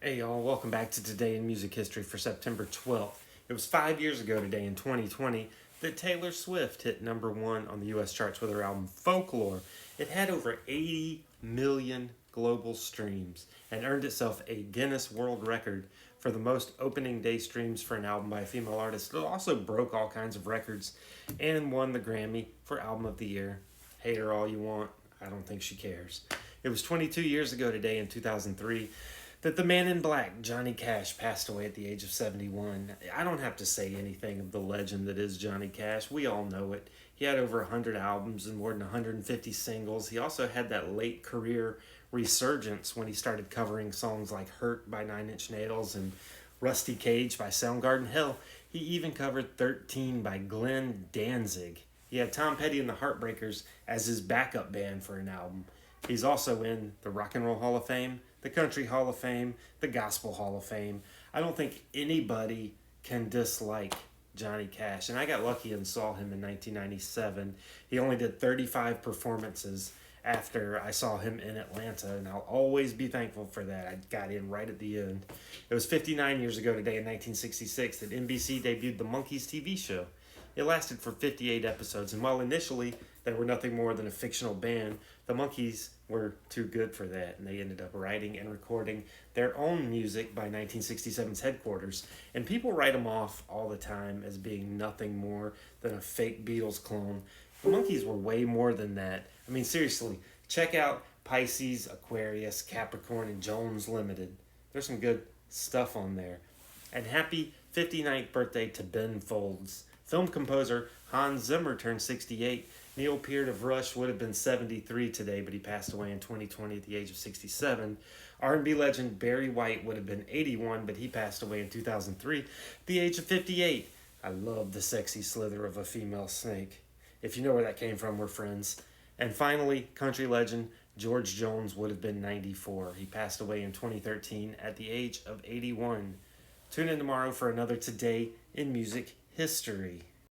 Hey y'all, welcome back to Today in Music History for September 12th. It was 5 years ago today in 2020 that Taylor Swift hit number one on the US charts with her album Folklore. It had over 80 million global streams and earned itself a Guinness World Record for the most opening day streams for an album by a female artist. It also broke all kinds of records and won the Grammy for Album of the Year. Hate her all you want, I don't think she cares. It was 22 years ago today in 2003 that the man in black, Johnny Cash, passed away at the age of 71. I don't have to say anything of the legend that is Johnny Cash. We all know it. He had over 100 albums and more than 150 singles. He also had that late career resurgence when he started covering songs like Hurt by Nine Inch Nails and Rusty Cage by Soundgarden. Hell, he even covered 13 by Glenn Danzig. He had Tom Petty and the Heartbreakers as his backup band for an album. He's also in the Rock and Roll Hall of Fame, the Country Hall of Fame, the Gospel Hall of Fame. I don't think anybody can dislike Johnny Cash. And I got lucky and saw him in 1997. He only did 35 performances after I saw him in Atlanta, and I'll always be thankful for that. I got in right at the end. It was 59 years ago today in 1966 that NBC debuted the Monkees TV show. It lasted for 58 episodes, and while initially they were nothing more than a fictional band, the Monkees were too good for that, and they ended up writing and recording their own music by 1967's Headquarters. And people write them off all the time as being nothing more than a fake Beatles clone. The Monkees were way more than that. I mean, seriously, check out Pisces, Aquarius, Capricorn, and Jones Limited. There's some good stuff on there. And happy 59th birthday to Ben Folds. Film composer Hans Zimmer turned 68. Neil Peart of Rush would have been 73 today, but he passed away in 2020 at the age of 67. R&B legend Barry White would have been 81, but he passed away in 2003 at the age of 58. I love the sexy slither of a female snake. If you know where that came from, we're friends. And finally, country legend George Jones would have been 94. He passed away in 2013 at the age of 81. Tune in tomorrow for another Today in Music History.